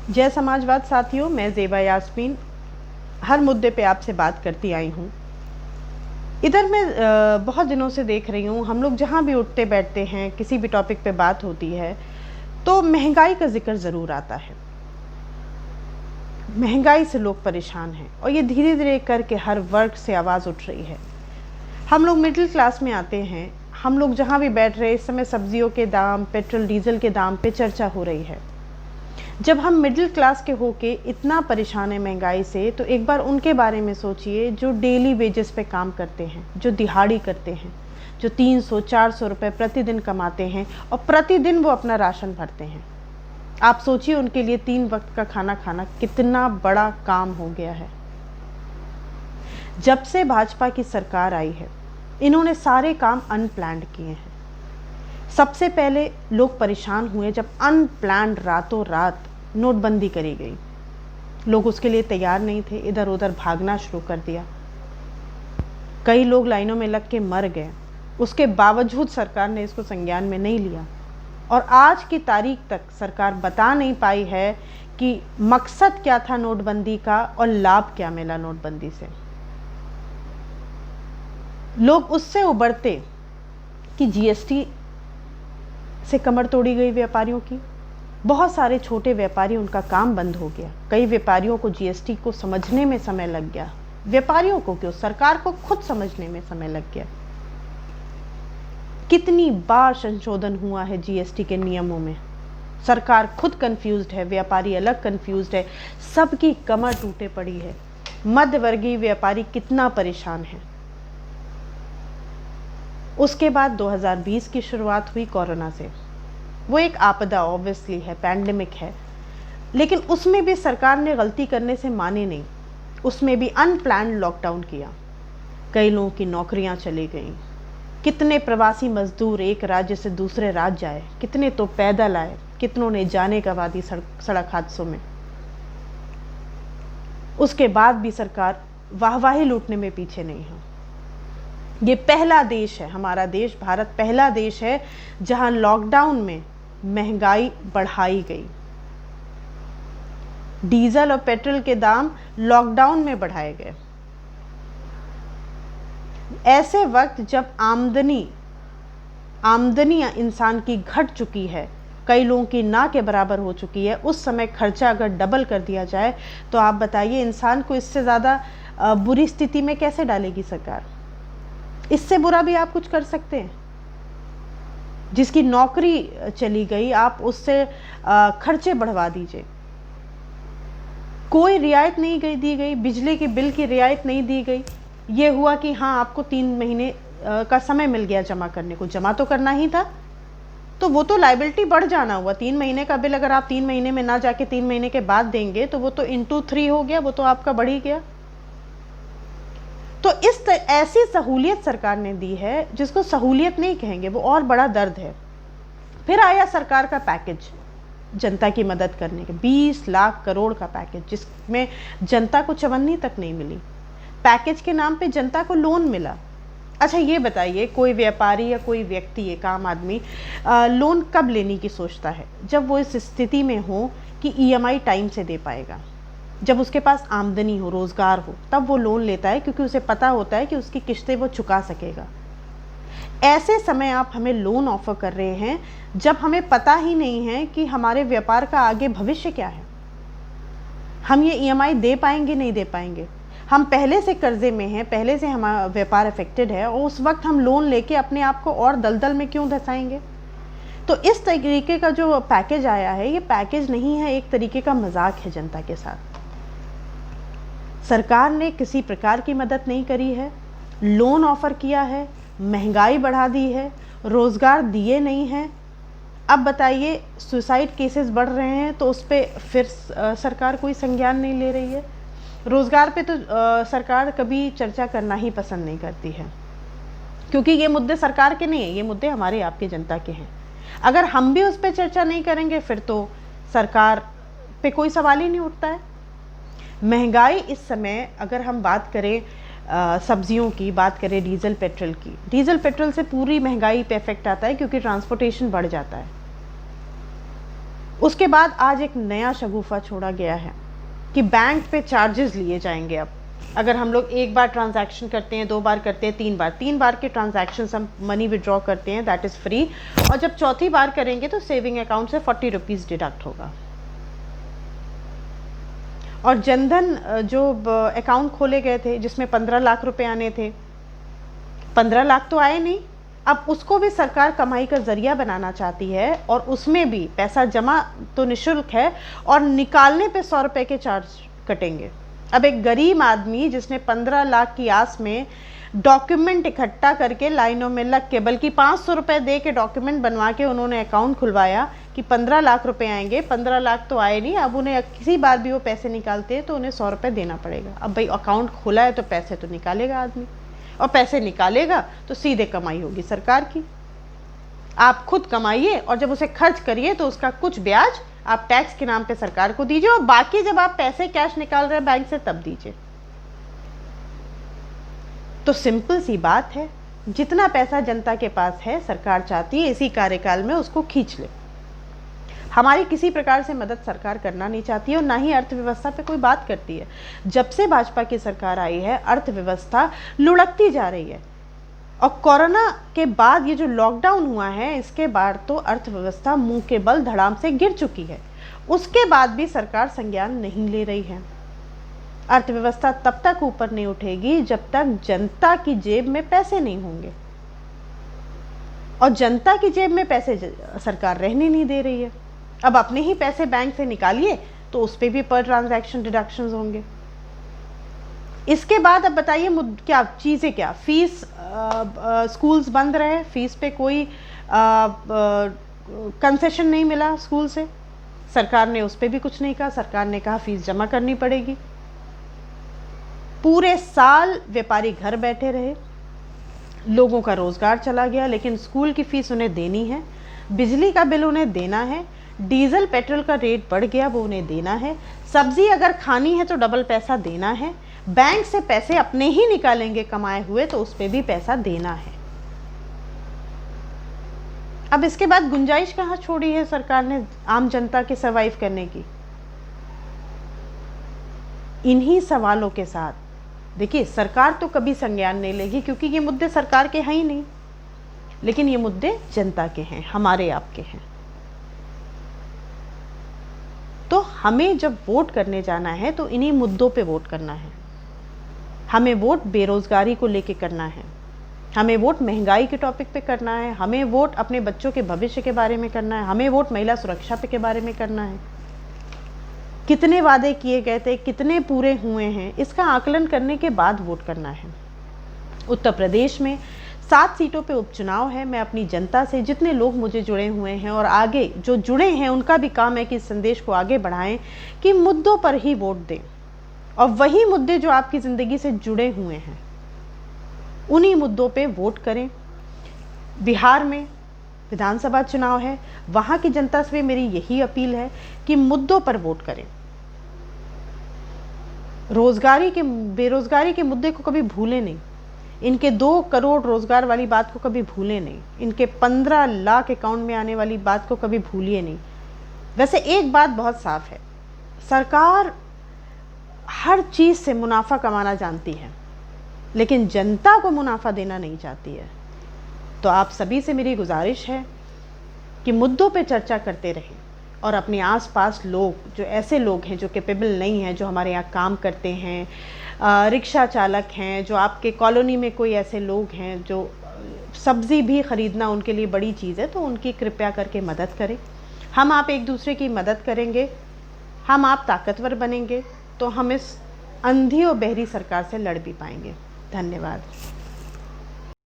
जय समाजवाद साथियों, मैं ज़ेबा यास्मीन हर मुद्दे पे आपसे बात करती आई हूँ। इधर मैं बहुत दिनों से देख रही हूँ, हम लोग जहाँ भी उठते बैठते हैं, किसी भी टॉपिक पे बात होती है तो महंगाई का जिक्र ज़रूर आता है। महंगाई से लोग परेशान हैं और ये धीरे धीरे करके हर वर्ग से आवाज़ उठ रही है। हम लोग मिडिल क्लास में आते हैं, हम लोग जहाँ भी बैठ रहे, इस समय सब्जियों के दाम, पेट्रोल डीजल के दाम पे चर्चा हो रही है। जब हम मिडिल क्लास के होके इतना परेशान है महंगाई से, तो एक बार उनके बारे में सोचिए जो डेली वेजेस पे काम करते हैं, जो दिहाड़ी करते हैं, जो 300-400 रुपये प्रतिदिन कमाते हैं और प्रतिदिन वो अपना राशन भरते हैं। आप सोचिए उनके लिए 3 वक्त का खाना खाना कितना बड़ा काम हो गया है। जब से भाजपा की सरकार आई है, इन्होंने सारे काम अनप्लान्ड किए हैं। सबसे पहले लोग परेशान हुए जब अनप्लान्ड रातों रात नोटबंदी करी गई। लोग उसके लिए तैयार नहीं थे, इधर उधर भागना शुरू कर दिया। कई लोग लाइनों में लग के मर गए। उसके बावजूद सरकार ने इसको संज्ञान में नहीं लिया और आज की तारीख तक सरकार बता नहीं पाई है कि मकसद क्या था नोटबंदी का और लाभ क्या मिला नोटबंदी से। लोग उससे उबरते कि जीएसटी से कमर तोड़ी गई व्यापारियों की। बहुत सारे छोटे व्यापारी, उनका काम बंद हो गया। कई व्यापारियों को जीएसटी को समझने में समय लग गया। व्यापारियों को क्यों, सरकार को खुद समझने में समय लग गया। कितनी बार संशोधन हुआ है जीएसटी के नियमों में। सरकार खुद कंफ्यूज्ड है, व्यापारी अलग कंफ्यूज्ड है, सबकी कमर टूटे पड़ी है। मध्यवर्गीय व्यापारी कितना परेशान है। उसके बाद 2020 की शुरुआत हुई कोरोना से। वो एक आपदा ऑब्वियसली है, पैंडेमिक है, लेकिन उसमें भी सरकार ने गलती करने से माने नहीं। उसमें भी अनप्लान्ड लॉकडाउन किया। कई लोगों की नौकरियां चली गईं। कितने प्रवासी मजदूर एक राज्य से दूसरे राज्य आए, कितने तो पैदल आए, कितनों ने जाने गंवा दी सड़क हादसों में। उसके बाद भी सरकार वाहवाही लूटने में पीछे नहीं है। ये पहला देश है, हमारा देश भारत पहला देश है जहां लॉकडाउन में महंगाई बढ़ाई गई। डीजल और पेट्रोल के दाम लॉकडाउन में बढ़ाए गए। ऐसे वक्त जब आमदनी इंसान की घट चुकी है, कई लोगों की ना के बराबर हो चुकी है, उस समय खर्चा अगर डबल कर दिया जाए तो आप बताइए इंसान को इससे ज़्यादा बुरी स्थिति में कैसे डालेगी सरकार। इससे बुरा भी आप कुछ कर सकते हैं। जिसकी नौकरी चली गई, आप उससे खर्चे बढ़वा दीजिए। कोई रियायत नहीं दी गई, बिजली के बिल की रियायत नहीं दी गई। ये हुआ कि हाँ, आपको 3 महीने का समय मिल गया जमा करने को। जमा तो करना ही था, तो वो तो लायबिलिटी बढ़ जाना हुआ। 3 महीने का बिल अगर आप 3 महीने में ना जाके 3 महीने के बाद देंगे तो वो तो इंटू 3 हो गया, वो तो आपका बढ़ ही गया। तो ऐसी सहूलियत सरकार ने दी है जिसको सहूलियत नहीं कहेंगे, वो और बड़ा दर्द है। फिर आया सरकार का पैकेज जनता की मदद करने के, 20 लाख करोड़ का पैकेज, जिसमें जनता को चवन्नी तक नहीं मिली। पैकेज के नाम पे जनता को लोन मिला। अच्छा ये बताइए, कोई व्यापारी या कोई व्यक्ति, एक आम आदमी लोन कब लेने की सोचता है? जब वो इस स्थिति में हो कि ईएमआई टाइम से दे पाएगा, जब उसके पास आमदनी हो, रोजगार हो, तब वो लोन लेता है, क्योंकि उसे पता होता है कि उसकी किस्तें वो चुका सकेगा। ऐसे समय आप हमें लोन ऑफर कर रहे हैं जब हमें पता ही नहीं है कि हमारे व्यापार का आगे भविष्य क्या है। हम ये ईएमआई दे पाएंगे, नहीं दे पाएंगे। हम पहले से कर्जे में हैं, पहले से हमारा व्यापार अफेक्टेड है, और उस वक्त हम लोन लेके अपने आप को और दलदल में क्यों धंसाएंगे। तो इस तरीके का जो पैकेज आया है, ये पैकेज नहीं है, एक तरीके का मजाक है जनता के साथ। सरकार ने किसी प्रकार की मदद नहीं करी है, लोन ऑफर किया है, महंगाई बढ़ा दी है, रोजगार दिए नहीं हैं। अब बताइए, सुसाइड केसेस बढ़ रहे हैं तो उस पर फिर सरकार कोई संज्ञान नहीं ले रही है। रोजगार पे तो सरकार कभी चर्चा करना ही पसंद नहीं करती है, क्योंकि ये मुद्दे सरकार के नहीं है, ये मुद्दे हमारे आपके जनता के हैं। अगर हम भी उस पर चर्चा नहीं करेंगे फिर तो सरकार पे कोई सवाल ही नहीं उठता है। महंगाई इस समय, अगर हम बात करें सब्जियों की, बात करें डीजल पेट्रोल की, डीजल पेट्रोल से पूरी महंगाई पे इफेक्ट आता है, क्योंकि ट्रांसपोर्टेशन बढ़ जाता है। उसके बाद आज एक नया शगुफा छोड़ा गया है कि बैंक पे चार्जेस लिए जाएंगे। अब अगर हम लोग एक बार ट्रांजैक्शन करते हैं, 2 बार करते हैं, 3 बार के ट्रांजैक्शन हम मनी विड्रॉ करते हैं, दैट इज़ फ्री। और जब चौथी बार करेंगे तो सेविंग अकाउंट से 40 रुपीज़ डिडक्ट होगा। और जनधन जो अकाउंट खोले गए थे जिसमें 15 लाख रुपए आने थे, 15 लाख तो आए नहीं, अब उसको भी सरकार कमाई का जरिया बनाना चाहती है और उसमें भी पैसा जमा तो निःशुल्क है और निकालने पे 100 रुपए के चार्ज कटेंगे। अब एक गरीब आदमी जिसने 15 लाख की आस में डॉक्यूमेंट इकट्ठा करके लाइनों में लग के, बल्कि 500 रुपये दे के डॉक्यूमेंट बनवा के उन्होंने अकाउंट खुलवाया कि 15 लाख रुपए आएंगे, 15 लाख तो आए नहीं, अब उन्हें किसी बार भी वो पैसे निकालते हैं तो उन्हें 100 रुपये देना पड़ेगा। अब भाई अकाउंट खुला है तो पैसे तो निकालेगा आदमी, और पैसे निकालेगा तो सीधे कमाई होगी सरकार की। आप खुद कमाइए और जब उसे खर्च करिए तो उसका कुछ ब्याज आप टैक्स के नाम पे सरकार को दीजिए, और बाकी जब आप पैसे कैश निकाल रहे हैं बैंक से तब दीजिए। तो सिंपल सी बात है, जितना पैसा जनता के पास है सरकार चाहती है इसी कार्यकाल में उसको खींच ले। हमारी किसी प्रकार से मदद सरकार करना नहीं चाहती है और ना ही अर्थव्यवस्था पे कोई बात करती है। जब से भाजपा की सरकार आई है अर्थव्यवस्था लुढ़कती जा रही है, और कोरोना के बाद ये जो लॉकडाउन हुआ है इसके बाद तो अर्थव्यवस्था मुंह के बल धड़ाम से गिर चुकी है। उसके बाद भी सरकार संज्ञान नहीं ले रही है। अर्थव्यवस्था तब तक ऊपर नहीं उठेगी जब तक जनता की जेब में पैसे नहीं होंगे, और जनता की जेब में पैसे सरकार रहने नहीं दे रही है। अब अपने ही पैसे बैंक से निकालिए तो उस पर भी पर ट्रांजैक्शन डिडक्शंस होंगे। इसके बाद अब बताइए क्या चीज़ें, क्या फीस, स्कूल्स बंद रहे, फीस पे कोई कंसेशन नहीं मिला स्कूल से, सरकार ने उस पर भी कुछ नहीं कहा। सरकार ने कहा फीस जमा करनी पड़ेगी। पूरे साल व्यापारी घर बैठे रहे, लोगों का रोजगार चला गया, लेकिन स्कूल की फीस उन्हें देनी है, बिजली का बिल उन्हें देना है, डीजल पेट्रोल का रेट बढ़ गया वो उन्हें देना है, सब्जी अगर खानी है तो डबल पैसा देना है, बैंक से पैसे अपने ही निकालेंगे कमाए हुए तो उस पर भी पैसा देना है। अब इसके बाद गुंजाइश कहाँ छोड़ी है सरकार ने आम जनता के सर्वाइव करने की? इन्हीं सवालों के साथ देखिए, सरकार तो कभी संज्ञान नहीं लेगी क्योंकि ये मुद्दे सरकार के हैं ही नहीं, लेकिन ये मुद्दे जनता के हैं, हमारे आपके हैं। तो हमें जब वोट करने जाना है तो इन्हीं मुद्दों पे वोट करना है। हमें वोट बेरोजगारी को लेके करना है, हमें वोट महंगाई के टॉपिक पे करना है, हमें वोट अपने बच्चों के भविष्य के बारे में करना है, हमें वोट महिला सुरक्षा पे के बारे में करना है। कितने वादे किए गए थे, कितने पूरे हुए हैं, इसका आकलन करने के बाद वोट करना है। उत्तर प्रदेश में 7 सीटों पे उपचुनाव है। मैं अपनी जनता से, जितने लोग मुझे जुड़े हुए हैं और आगे जो जुड़े हैं, उनका भी काम है कि इस संदेश को आगे बढ़ाएं कि मुद्दों पर ही वोट दें, और वही मुद्दे जो आपकी ज़िंदगी से जुड़े हुए हैं उन्हीं मुद्दों पे वोट करें। बिहार में विधानसभा चुनाव है, वहाँ की जनता से मेरी यही अपील है कि मुद्दों पर वोट करें। बेरोजगारी के मुद्दे को कभी भूलें नहीं, इनके 2 करोड़ रोजगार वाली बात को कभी भूलें नहीं, इनके 15 लाख अकाउंट में आने वाली बात को कभी भूलिए नहीं। वैसे एक बात बहुत साफ है, सरकार हर चीज़ से मुनाफा कमाना जानती है, लेकिन जनता को मुनाफा देना नहीं चाहती है। तो आप सभी से मेरी गुजारिश है कि मुद्दों पे चर्चा करते रहें, और अपने आसपास लोग, जो ऐसे लोग हैं जो कैपेबल नहीं हैं, जो हमारे यहाँ काम करते हैं, रिक्शा चालक हैं, जो आपके कॉलोनी में कोई ऐसे लोग हैं जो सब्ज़ी भी ख़रीदना उनके लिए बड़ी चीज़ है, तो उनकी कृपया करके मदद करें। हम आप एक दूसरे की मदद करेंगे, हम आप ताकतवर बनेंगे, तो हम इस अंधी और बहरी सरकार से लड़ भी पाएंगे। धन्यवाद।